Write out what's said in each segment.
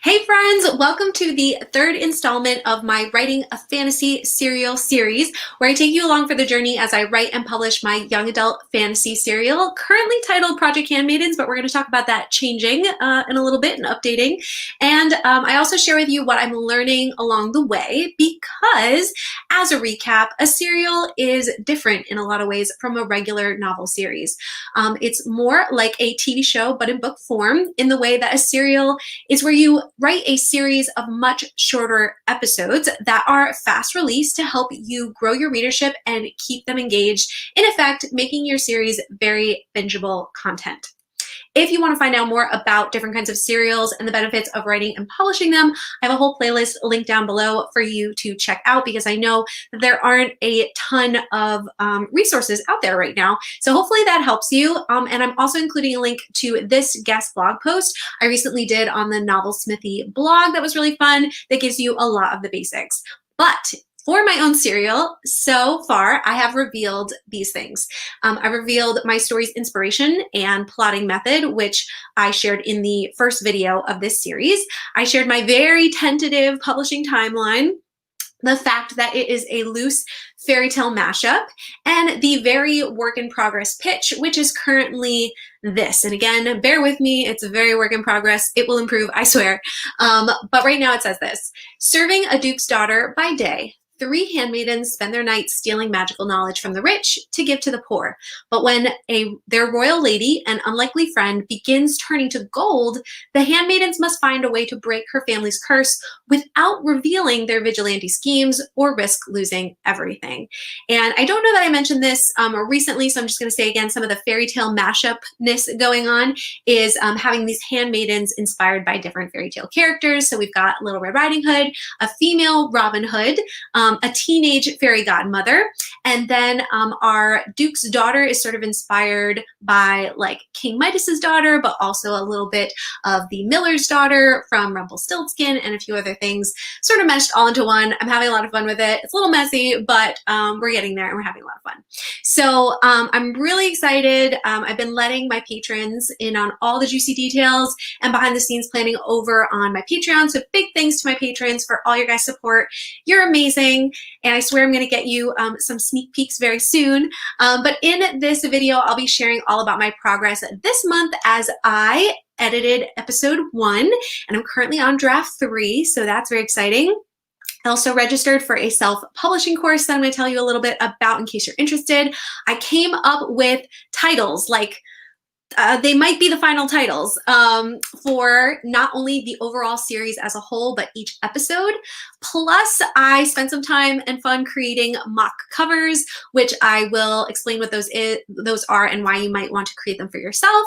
Hey friends, welcome to the third installment of my Writing a Fantasy serial series, where I take you along for the journey as I write and publish my young adult fantasy serial, currently titled Project Handmaidens, but we're going to talk about that changing in a little bit and updating. And I also share with you what I'm learning along the way, because as a recap, a serial is different in a lot of ways from a regular novel series. It's more like a TV show, but in book form, in the way that a serial is where you write a series of much shorter episodes that are fast released to help you grow your readership and keep them engaged, in effect, making your series very bingeable content. If you want to find out more about different kinds of serials and the benefits of writing and publishing them, I have a whole playlist linked down below for you to check out, because I know that there aren't a ton of resources out there right now. So hopefully that helps you. And I'm also including a link to this guest blog post I recently did on the Novel Smithy blog that was really fun, that gives you a lot of the basics. But for my own serial, so far, I have revealed these things. I revealed my story's inspiration and plotting method, which I shared in the first video of this series. I shared my very tentative publishing timeline, the fact that it is a loose fairy tale mashup, and the very work in progress pitch, which is currently this. And again, bear with me, it's a very work in progress. It will improve, I swear. But right now it says this: serving a duke's daughter by day, 3 handmaidens spend their nights stealing magical knowledge from the rich to give to the poor. But when their royal lady, an unlikely friend, begins turning to gold, the handmaidens must find a way to break her family's curse without revealing their vigilante schemes or risk losing everything. And I don't know that I mentioned this recently, so I'm just going to say again, some of the fairy tale mashup-ness going on is having these handmaidens inspired by different fairy tale characters. So we've got Little Red Riding Hood, a female Robin Hood, a teenage fairy godmother, and then our duke's daughter is sort of inspired by like King Midas's daughter, but also a little bit of the miller's daughter from Rumpelstiltskin and a few other things sort of meshed all into one. I'm having a lot of fun with it. It's a little messy, but we're getting there and we're having a lot of fun. So I'm really excited. I've been letting my patrons in on all the juicy details and behind the scenes planning over on my Patreon. So big thanks to my patrons for all your guys' support. You're amazing. And I swear I'm going to get you some sneak peeks very soon. But in this video, I'll be sharing all about my progress this month as I edited episode 1, and I'm currently on draft 3, so that's very exciting. I also registered for a self-publishing course that I'm going to tell you a little bit about in case you're interested. I came up with titles like they might be the final titles for not only the overall series as a whole, but each episode. Plus, I spent some time and fun creating mock covers, which I will explain what those are and why you might want to create them for yourself.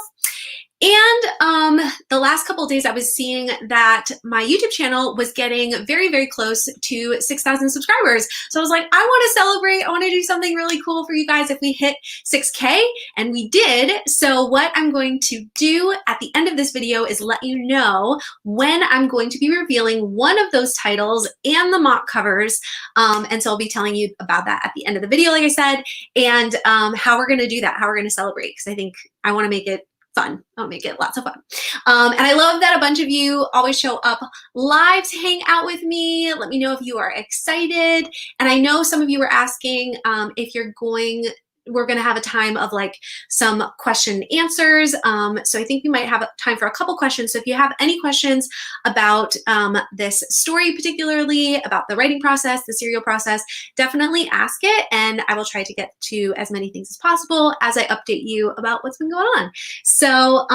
And the last couple of days, I was seeing that my YouTube channel was getting very, very close to 6,000 subscribers. So I was like, I want to celebrate. I want to do something really cool for you guys if we hit 6K, and we did. So what I'm going to do at the end of this video is let you know when I'm going to be revealing one of those titles and the mock covers. And so I'll be telling you about that at the end of the video, like I said, and how we're going to do that, how we're going to celebrate, because I think I want to make it fun. I'll make it lots of fun. And I love that a bunch of you always show up live to hang out with me. Let me know if you are excited. And I know some of you were asking if we're going to have a time of like some question and answers. So I think we might have time for a couple questions. So if you have any questions about this story, particularly about the writing process, the serial process, definitely ask it. And I will try to get to as many things as possible as I update you about what's been going on. So,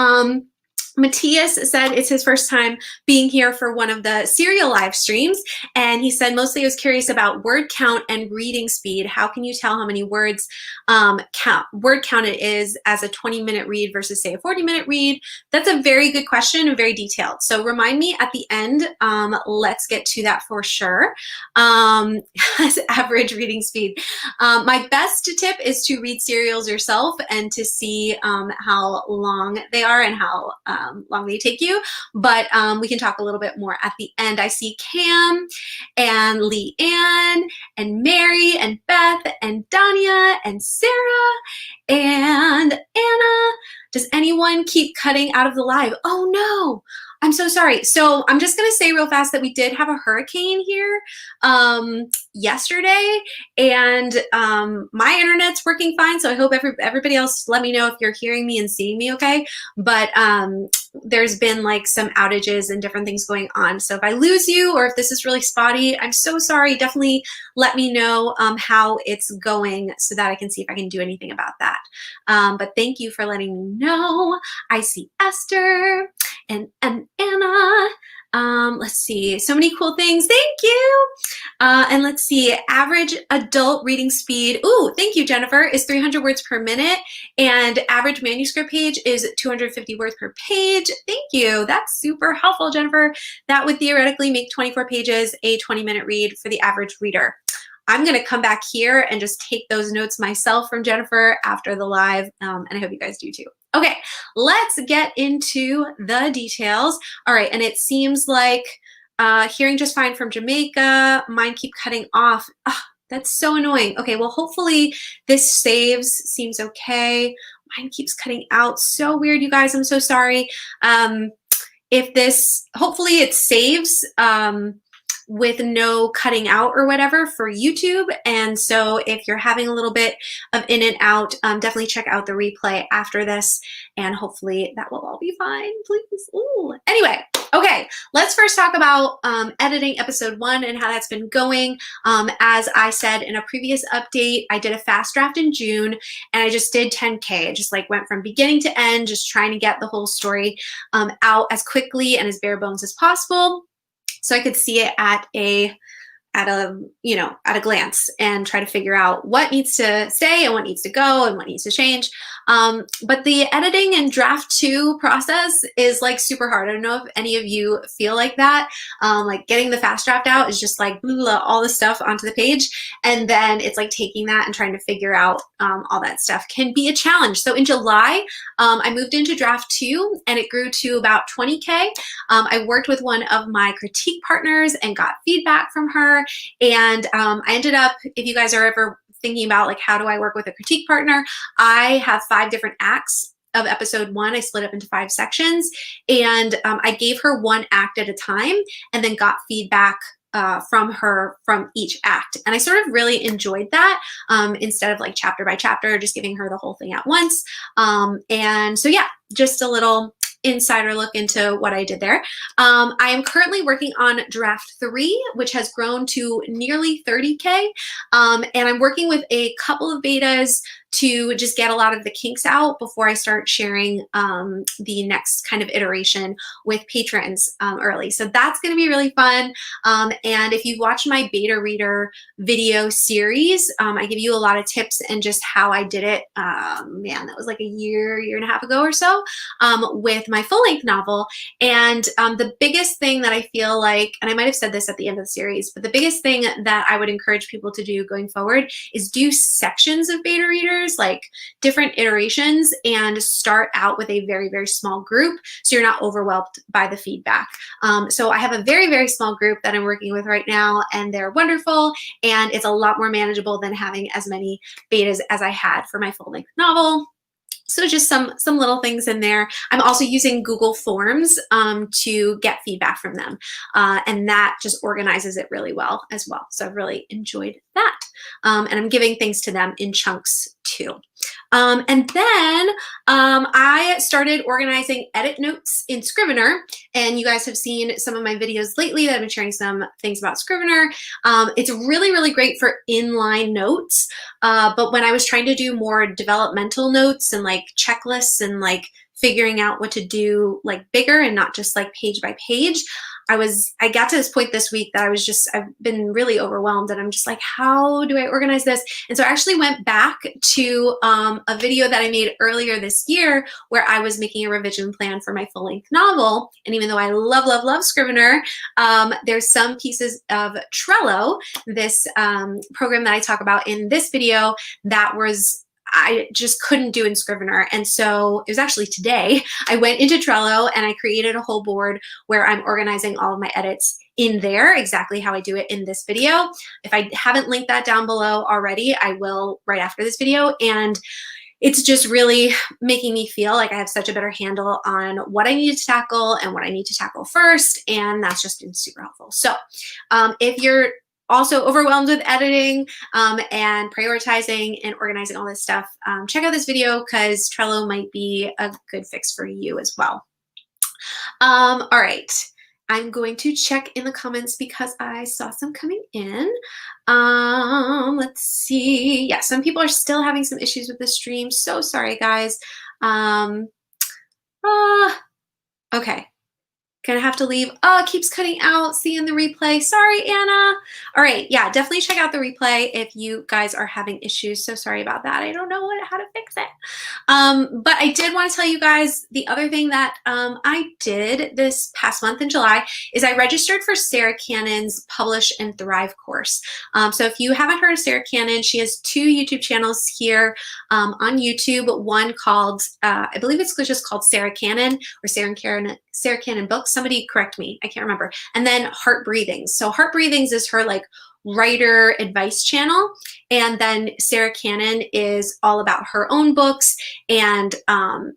Matthias said it's his first time being here for one of the serial live streams, and he said mostly he was curious about word count and reading speed. How can you tell how many word count it is as a 20-minute read versus say a 40-minute read? That's a very good question and very detailed. So remind me at the end. Let's get to that for sure. Average reading speed. My best tip is to read serials yourself and to see how long they are and how long they take you, but we can talk a little bit more at the end. I see Cam and Leanne and Mary and Beth and Danya and Sarah And Anna, does anyone keep cutting out of the live? Oh no, I'm so sorry. So I'm just gonna say real fast that we did have a hurricane here yesterday, and my internet's working fine. So I hope everybody else let me know if you're hearing me and seeing me okay. But there's been like some outages and different things going on. So if I lose you or if this is really spotty, I'm so sorry. Definitely let me know how it's going so that I can see if I can do anything about that. But thank you for letting me know. I see Esther and Anna. Let's see, so many cool things. Thank you. And let's see, average adult reading speed. Ooh, thank you, Jennifer, is 300 words per minute. And average manuscript page is 250 words per page. Thank you. That's super helpful, Jennifer. That would theoretically make 24 pages a 20-minute read for the average reader. I'm going to come back here and just take those notes myself from Jennifer after the live, and I hope you guys do too. Okay, let's get into the details. All right, and it seems like hearing just fine from Jamaica. Mine keep cutting off. Oh, that's so annoying. Okay, well, hopefully this saves. Seems okay. Mine keeps cutting out. So weird, you guys. I'm so sorry. If this, hopefully it saves with no cutting out or whatever for YouTube. And so if you're having a little bit of in and out, definitely check out the replay after this, and hopefully that will all be fine, please. Ooh. Anyway, okay, let's first talk about editing episode 1 and how that's been going. As I said in a previous update, I did a fast draft in June, and I just did 10K. I just like went from beginning to end, just trying to get the whole story out as quickly and as bare bones as possible, so I could see it at a glance and try to figure out what needs to stay and what needs to go and what needs to change. But the editing and draft 2 process is like super hard. I don't know if any of you feel like that. Like getting the fast draft out is just like blah, all the stuff onto the page. And then it's like taking that and trying to figure out all that stuff can be a challenge. So in July, I moved into draft 2 and it grew to about 20K. I worked with one of my critique partners and got feedback from her. And I ended up, if you guys are ever thinking about like, how do I work with a critique partner? I have 5 different acts of episode 1. I split up into 5 sections, and I gave her 1 act at a time and then got feedback from her from each act. And I sort of really enjoyed that instead of like chapter by chapter, just giving her the whole thing at once. And so yeah, just a little insider look into what I did there. I am currently working on draft 3, which has grown to nearly 30K. And I'm working with a couple of betas to just get a lot of the kinks out before I start sharing the next kind of iteration with patrons early. So that's going to be really fun. And if you've watched my beta reader video series, I give you a lot of tips and just how I did it. Man, that was like a year and a half ago or so with my full-length novel. And the biggest thing that I feel like, and I might have said this at the end of the series, but the biggest thing that I would encourage people to do going forward is do sections of beta readers, like different iterations, and start out with a very, very small group so you're not overwhelmed by the feedback. So I have a very, very small group that I'm working with right now, and they're wonderful, and it's a lot more manageable than having as many betas as I had for my full-length novel. So just some little things in there. I'm also using Google Forms to get feedback from them. And that just organizes it really well as well. So I've really enjoyed that. And I'm giving things to them in chunks too. And then I started organizing edit notes in Scrivener, and you guys have seen some of my videos lately that I've been sharing some things about Scrivener. It's really, really great for inline notes, but when I was trying to do more developmental notes and like checklists and like figuring out what to do like bigger and not just like page by page, I got to this point this week that I've been really overwhelmed, and I'm just like, how do I organize this? And so I actually went back to a video that I made earlier this year where I was making a revision plan for my full-length novel. And even though I love, love, love Scrivener, there's some pieces of Trello, this program that I talk about in this video, that I just couldn't do in Scrivener. And so it was actually today I went into Trello and I created a whole board where I'm organizing all of my edits in there, exactly how I do it in this video. If I haven't linked that down below already, I will right after this video. And it's just really making me feel like I have such a better handle on what I need to tackle and what I need to tackle first, and that's just been super helpful. So if you're also overwhelmed with editing and prioritizing and organizing all this stuff, check out this video because Trello might be a good fix for you as well. All right. I'm going to check in the comments because I saw some coming in. Let's see. Yeah, some people are still having some issues with the stream. So sorry, guys. Okay. Gonna have to leave. Oh, it keeps cutting out. See you in the replay. Sorry, Anna. All right. Yeah, definitely check out the replay if you guys are having issues. So sorry about that. I don't know how to fix it. But I did want to tell you guys the other thing that I did this past month in July is I registered for Sarah Cannon's Publish and Thrive course. So if you haven't heard of Sarah Cannon, she has 2 YouTube channels here on YouTube. One called, I believe it's just called Sarah Cannon or Sarah Cannon Books. Somebody correct me, I can't remember. And then Heart Breathings. So Heart Breathings is her like writer advice channel, and then Sarah Cannon is all about her own books and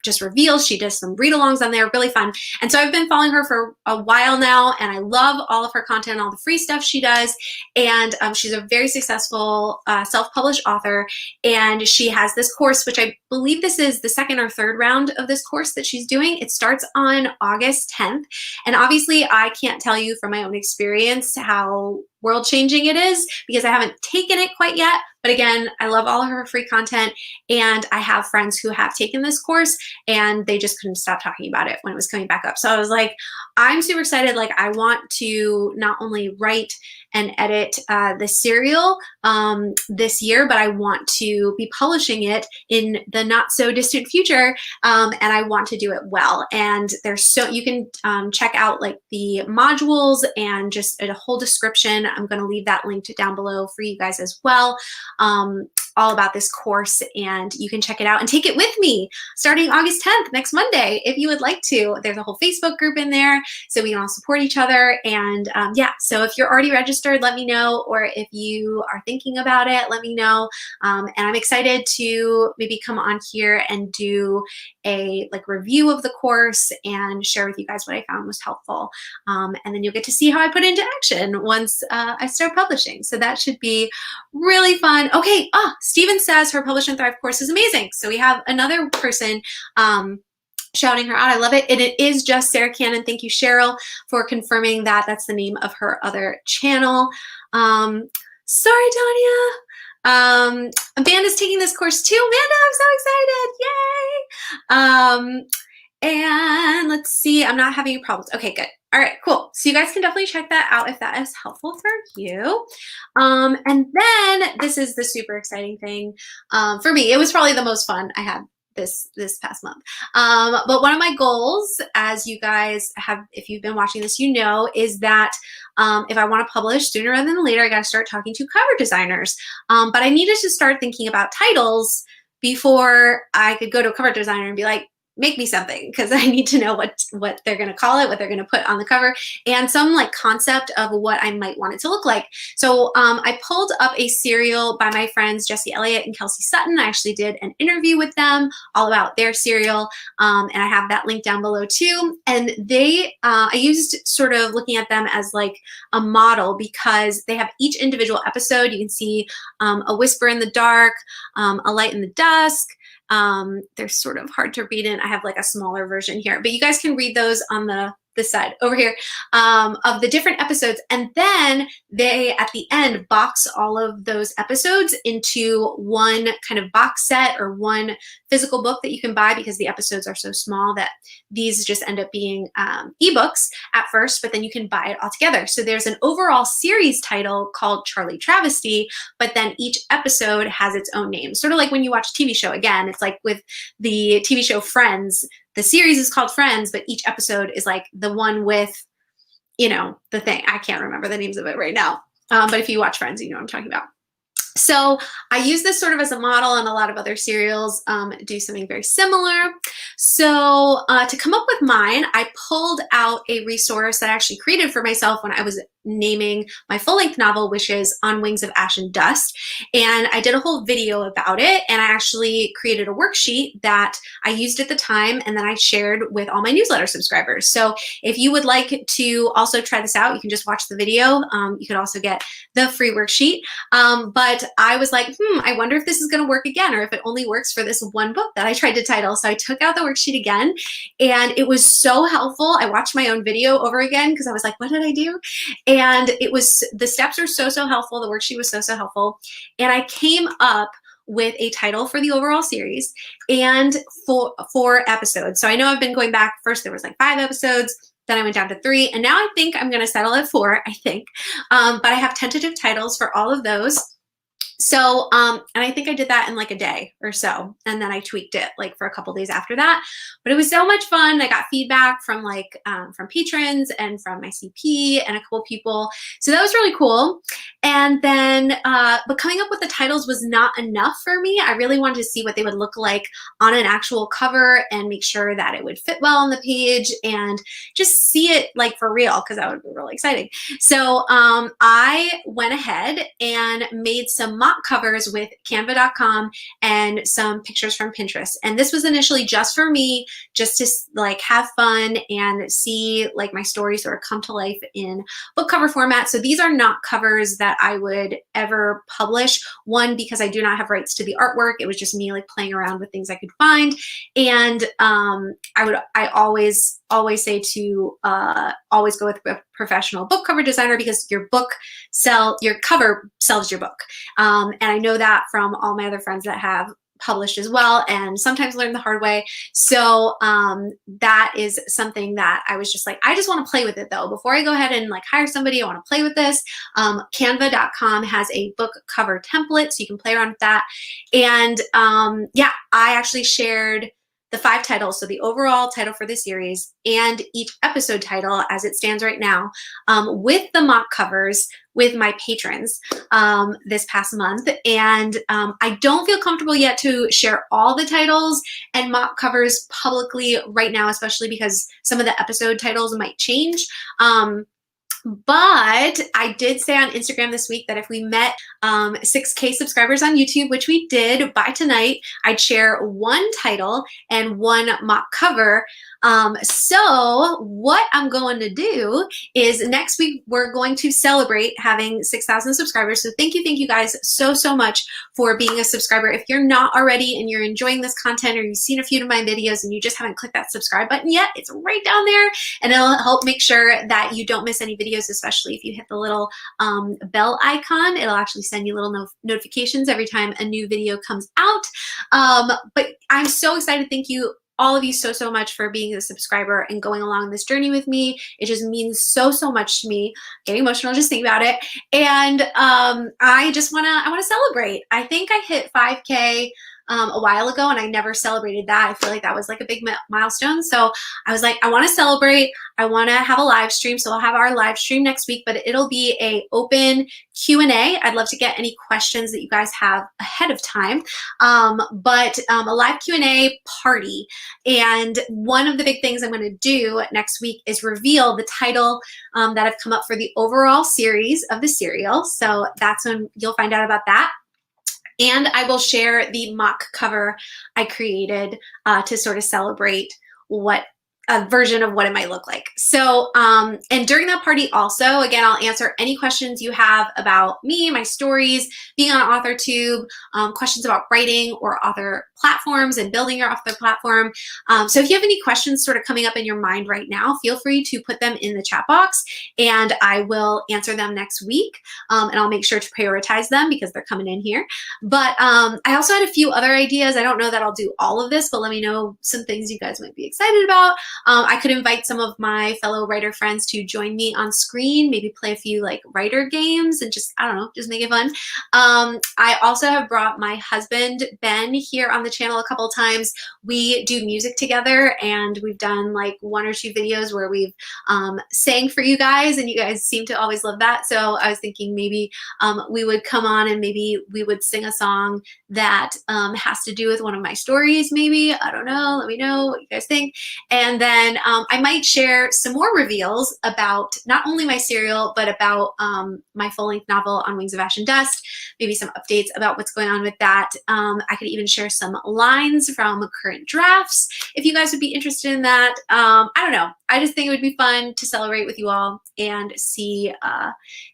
just reveals. She does some read-alongs on there, really fun. And so I've been following her for a while now, and I love all of her content, all the free stuff she does. And she's a very successful self-published author, and she has this course, which I believe this is the 2nd or 3rd round of this course that she's doing. It starts on August 10th, and obviously I can't tell you from my own experience how world-changing it is because I haven't taken it quite yet. But again, I love all of her free content, and I have friends who have taken this course and they just couldn't stop talking about it when it was coming back up. So I was like, I'm super excited. Like, I want to not only write and edit the serial this year, but I want to be publishing it in the not so distant future, and I want to do it well. And there's you can check out like the modules and just a whole description. I'm going to leave that linked down below for you guys as well. All about this course, and you can check it out and take it with me starting August 10th, next Monday, if you would like to. There's a whole Facebook group in there, so we can all support each other. And yeah, so if you're already registered, let me know, or if you are thinking about it, let me know. And I'm excited to maybe come on here and do a review of the course and share with you guys what I found was helpful. And then you'll get to see how I put it into action once I start publishing. So that should be really fun. Okay, Steven says her Publish and Thrive course is amazing. So we have another person shouting her out. I love it. And it is just Sarah Cannon. Thank you, Cheryl, for confirming that. That's the name of her other channel. Sorry, Tanya. Amanda's taking this course too. Amanda, I'm so excited. Yay. And let's see, I'm not having any problems. Okay, good. All right, cool. So you guys can definitely check that out if that is helpful for you. And then this is the super exciting thing for me. It was probably the most fun I had this past month. But one of my goals, as you guys have, if you've been watching this, you know, is that if I want to publish sooner rather than later, I got to start talking to cover designers. But I needed to start thinking about titles before I could go to a cover designer and be like, make me something, because I need to know what they're going to call it, what they're going to put on the cover, and some like concept of what I might want it to look like. So I pulled up a serial by my friends Jesse Elliott and Kelsey Sutton. I actually did an interview with them all about their serial, and I have that link down below too. And they, I used sort of looking at them as like a model because they have each individual episode. You can see a whisper in the dark, a light in the dusk. They're sort of hard to read in. I have like a smaller version here, but you guys can read those on this side over here of the different episodes. And then they, at the end, box all of those episodes into one kind of box set or one physical book that you can buy, because the episodes are so small that these just end up being ebooks at first, but then you can buy it all together. So there's an overall series title called Charlie Travesty, but then each episode has its own name. Sort of like when you watch a TV show. Again, it's like with the TV show Friends, the series is called Friends, but each episode is like the one with, you know, the thing. I can't remember the names of it right now. But if you watch Friends, you know what I'm talking about. So I use this sort of as a model, and a lot of other serials do something very similar. So to come up with mine, I pulled out a resource that I actually created for myself when I was naming my full-length novel, which is On Wings of Ash and Dust. And I did a whole video about it, and I actually created a worksheet that I used at the time, and then I shared with all my newsletter subscribers. So if you would like to also try this out, you can just watch the video. You could also get the free worksheet. But I was like, I wonder if this is going to work again, or if it only works for this one book that I tried to title. So I took out the worksheet again, and it was so helpful. I watched my own video over again because I was like, what did I do? And the steps were so helpful. The worksheet was so helpful. And I came up with a title for the overall series and four episodes. So I know I've been going back. First, there was like 5 episodes. Then I went down to 3. And now I think I'm going to settle at 4, I think. But I have tentative titles for all of those. So, and I think I did that in like a day or so. And then I tweaked it like for a couple days after that. But it was so much fun. I got feedback from from patrons and from my CP and a couple people. So that was really cool. And then, but coming up with the titles was not enough for me. I really wanted to see what they would look like on an actual cover and make sure that it would fit well on the page and just see it like for real, because that would be really exciting. So I went ahead and made some mock covers with canva.com and some pictures from Pinterest. And this was initially just for me, just to like have fun and see like my story sort of come to life in book cover format. So these are not covers that I would ever publish. One, because I do not have rights to the artwork. It was just me like playing around with things I could find. And I always say to always go with a professional book cover designer, because your cover sells your book. And I know that from all my other friends that have published as well, and sometimes learn the hard way. So that is something that I was just like, I just want to play with it though. Before I go ahead and like hire somebody, I want to play with this. Canva.com has a book cover template, so you can play around with that. And yeah, I actually shared the 5 titles, so the overall title for the series and each episode title as it stands right now, with the mock covers with my patrons this past month. And I don't feel comfortable yet to share all the titles and mock covers publicly right now, especially because some of the episode titles might change. But I did say on Instagram this week that if we met 6K subscribers on YouTube, which we did by tonight, I'd share 1 title and 1 mock cover. So what I'm going to do is next week, we're going to celebrate having 6,000 subscribers. So thank you guys so much for being a subscriber. If you're not already and you're enjoying this content, or you've seen a few of my videos and you just haven't clicked that subscribe button yet, it's right down there, and it'll help make sure that you don't miss any videos, especially if you hit the little bell icon. It'll actually send you little notifications every time a new video comes out. But I'm so excited. Thank you all of you so much for being a subscriber and going along this journey with me. It just means so much to me. Getting emotional just thinking about it. And I want to celebrate. I think I hit 5K a while ago, and I never celebrated that. I feel like that was like a big milestone. So I was like, I want to celebrate. I want to have a live stream. So I'll have our live stream next week, but it'll be a open Q&A. I'd love to get any questions that you guys have ahead of time. But a live Q&A party. And one of the big things I'm going to do next week is reveal the title that I've come up for the overall series of the serial. So that's when you'll find out about that. And I will share the mock cover I created to sort of celebrate what a version of what it might look like. So, and during that party also, again, I'll answer any questions you have about me, my stories, being on AuthorTube, questions about writing or author platforms and building your author platform. So if you have any questions sort of coming up in your mind right now, feel free to put them in the chat box and I will answer them next week. And I'll make sure to prioritize them because they're coming in here. But I also had a few other ideas. I don't know that I'll do all of this, but let me know some things you guys might be excited about. I could invite some of my fellow writer friends to join me on screen, maybe play a few like writer games and just, I don't know, just make it fun. I also have brought my husband, Ben, here on the the channel a couple of times, we do music together, and we've done like 1 or 2 videos where we've sang for you guys, and you guys seem to always love that. So I was thinking maybe we would come on and maybe we would sing a song that has to do with one of my stories, maybe. I don't know. Let me know what you guys think. And then I might share some more reveals about not only my serial, but about my full-length novel On Wings of Ash and Dust, maybe some updates about what's going on with that. I could even share some lines from current drafts if you guys would be interested in that. I don't know. I just think it would be fun to celebrate with you all and see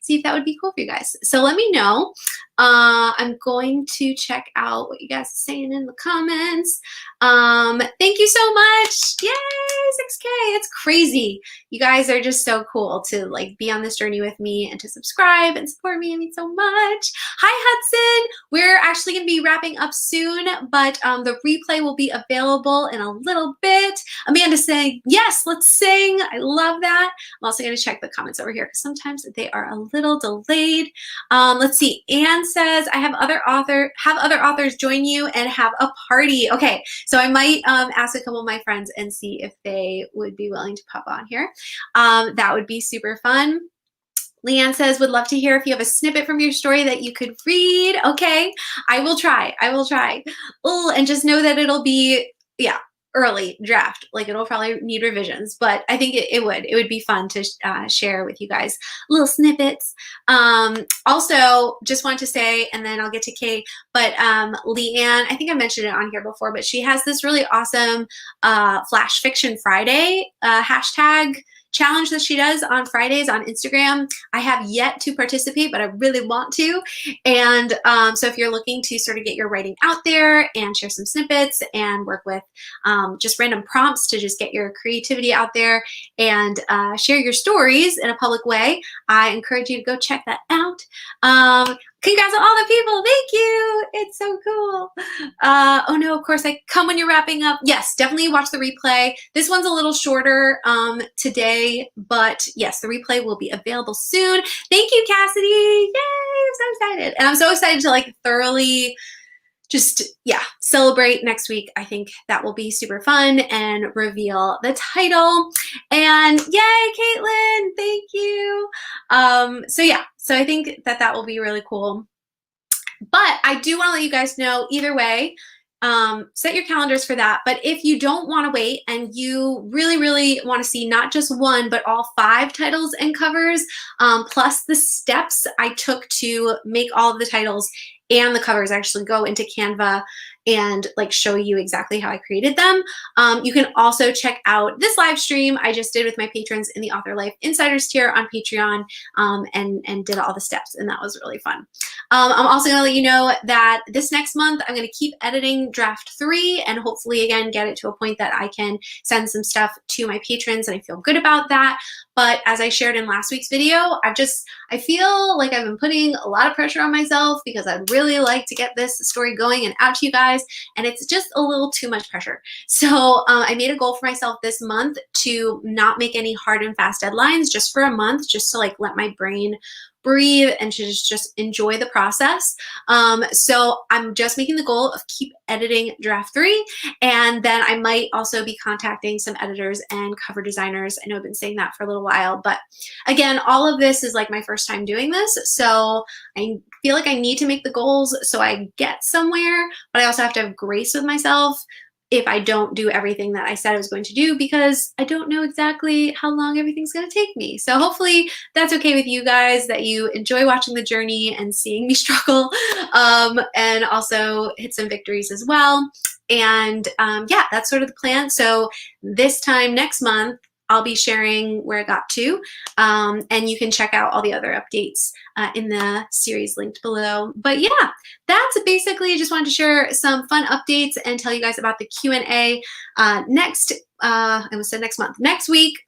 if that would be cool for you guys. So let me know. I'm going to check out what you guys are saying in the comments. Thank you so much. Yay, 6K. It's crazy. You guys are just so cool to like be on this journey with me and to subscribe and support me. It means so much. Hi, Hudson. We're actually going to be wrapping up soon, but the replay will be available in a little bit. Amanda's saying, yes, let's sing. I love that. I'm also going to check the comments over here because sometimes they are a little delayed. Let's see. Anne says, I have other authors join you and have a party. Okay, so I might ask a couple of my friends and see if they would be willing to pop on here. That would be super fun. Leanne says, would love to hear if you have a snippet from your story that you could read. Okay, I will try. I will try. Oh, and just know that it'll be, yeah, early draft. Like it'll probably need revisions, but I think it would be fun to share with you guys little snippets. Also, just wanted to say, and then I'll get to Kate, but Leanne, I think I mentioned it on here before, but she has this really awesome Flash Fiction Friday hashtag challenge that she does on Fridays on Instagram. I have yet to participate, but I really want to. And so if you're looking to sort of get your writing out there and share some snippets and work with just random prompts to just get your creativity out there and share your stories in a public way, I encourage you to go check that out. Congrats on all the people. Thank you. It's so cool. Oh no, of course I come when you're wrapping up. Yes, definitely watch the replay. This one's a little shorter today, but yes, the replay will be available soon. Thank you, Cassidy. Yay, I'm so excited. And I'm so excited to like thoroughly just, yeah, celebrate next week. I think that will be super fun and reveal the title. And yay, Caitlin, thank you. So yeah, so I think that will be really cool. But I do want to let you guys know either way, set your calendars for that. But if you don't want to wait and you really, really want to see not just one, but all 5 titles and covers, plus the steps I took to make all of the titles and the covers, actually go into Canva and like show you exactly how I created them. You can also check out this live stream I just did with my patrons in the Author Life Insiders tier on Patreon, and did all the steps, and that was really fun. I'm also going to let you know that this next month I'm going to keep editing draft 3 and hopefully again get it to a point that I can send some stuff to my patrons, and I feel good about that. But as I shared in last week's video, I feel like I've been putting a lot of pressure on myself because I'd really like to get this story going and out to you guys, and it's just a little too much pressure. So I made a goal for myself this month to not make any hard and fast deadlines, just for a month, just to like let my brain breathe and to just enjoy the process. So I'm just making the goal of keep editing draft 3, and then I might also be contacting some editors and cover designers. I know I've been saying that for a little while, but again, all of this is like my first time doing this, so I feel like I need to make the goals so I get somewhere, but I also have to have grace with myself if I don't do everything that I said I was going to do, because I don't know exactly how long everything's going to take me. So hopefully that's okay with you guys, that you enjoy watching the journey and seeing me struggle, and also hit some victories as well. And yeah, that's sort of the plan. So this time next month, I'll be sharing where I got to, and you can check out all the other updates in the series linked below. But yeah, that's basically, just wanted to share some fun updates and tell you guys about the Q&A next, I almost said next month, next week.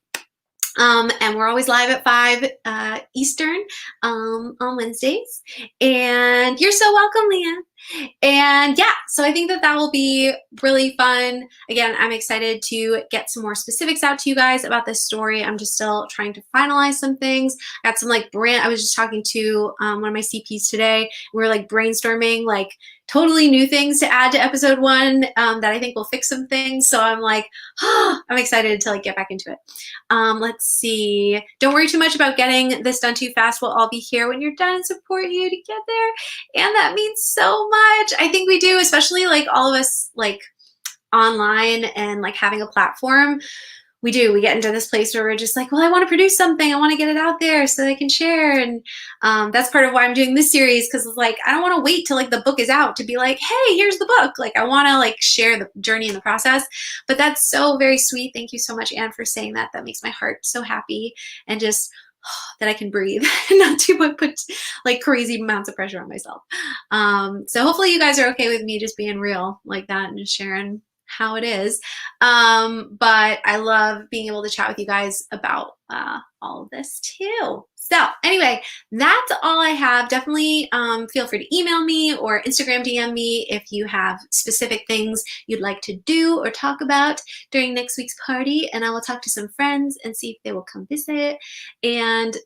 And we're always live at 5 Eastern on Wednesdays. And you're so welcome, Leanne. And yeah, so I think that will be really fun. Again, I'm excited to get some more specifics out to you guys about this story. I'm just still trying to finalize some things. I got some like I was just talking to one of my CPs today. We were like brainstorming like totally new things to add to episode 1 that I think will fix some things. So I'm like, oh, I'm excited to like get back into it. Let's see. Don't worry too much about getting this done too fast. We'll all be here when you're done and support you to get there. And that means so much. I think we do, especially like all of us like online and like having a platform. We get into this place where we're just like, well, I want to produce something. I want to get it out there so that I can share. And that's part of why I'm doing this series, because it's like, I don't want to wait till like the book is out to be like, hey, here's the book. Like I want to like share the journey and the process. But that's so very sweet. Thank you so much, Anne, for saying that. That makes my heart so happy, and just that I can breathe and not too much put like crazy amounts of pressure on myself. So hopefully you guys are okay with me just being real like that and just sharing how it is. But I love being able to chat with you guys about all of this too. So anyway, that's all I have. Definitely feel free to email me or Instagram DM me if you have specific things you'd like to do or talk about during next week's party, and I will talk to some friends and see if they will come visit. And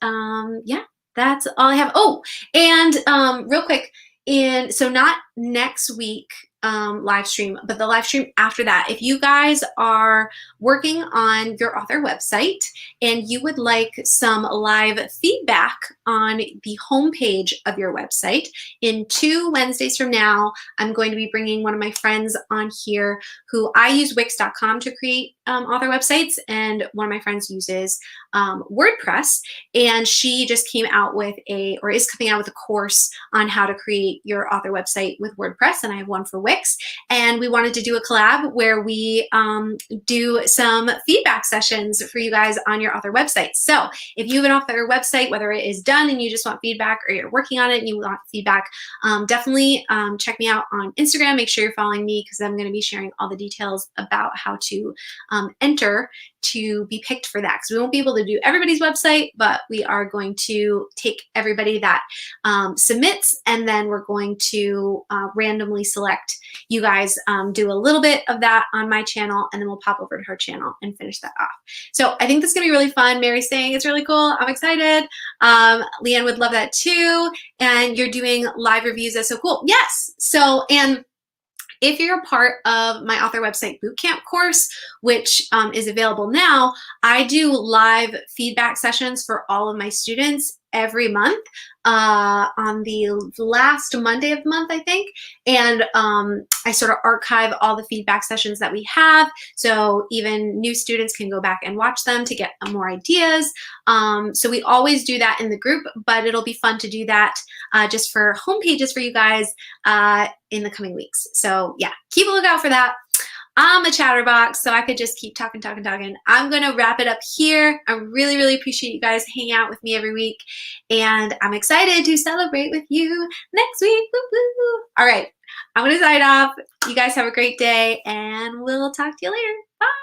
yeah, that's all I have. Oh, and real quick, so not next week live stream, but the live stream after that, if you guys are working on your author website and you would like some live feedback on the homepage of your website, in 2 Wednesdays from now, I'm going to be bringing one of my friends on here who I use Wix.com to create author websites, and one of my friends uses WordPress, and she just came out with is coming out with a course on how to create your author website with WordPress, and I have one for Wix. And we wanted to do a collab where we do some feedback sessions for you guys on your author website. So if you have an author website, whether it is done and you just want feedback, or you're working on it and you want feedback, definitely check me out on Instagram. Make sure you're following me, because I'm going to be sharing all the details about how to enter to be picked for that, because we won't be able to do everybody's website, but we are going to take everybody that submits, and then we're going to randomly select you guys, do a little bit of that on my channel, and then we'll pop over to her channel and finish that off. So I think this is gonna be really fun. Mary's saying it's really cool. I'm excited. Leanne would love that too. And you're doing live reviews. That's so cool. Yes. So, and if you're a part of my author website bootcamp course, which is available now, I do live feedback sessions for all of my students every month on the last Monday of the month, I think. And I sort of archive all the feedback sessions that we have, so even new students can go back and watch them to get more ideas. So we always do that in the group, but it'll be fun to do that just for home pages for you guys in the coming weeks. So yeah, keep a lookout for that. I'm a chatterbox, so I could just keep talking. I'm going to wrap it up here. I really, really appreciate you guys hanging out with me every week, and I'm excited to celebrate with you next week. Woo woo. All right, I'm going to sign off. You guys have a great day, and we'll talk to you later. Bye.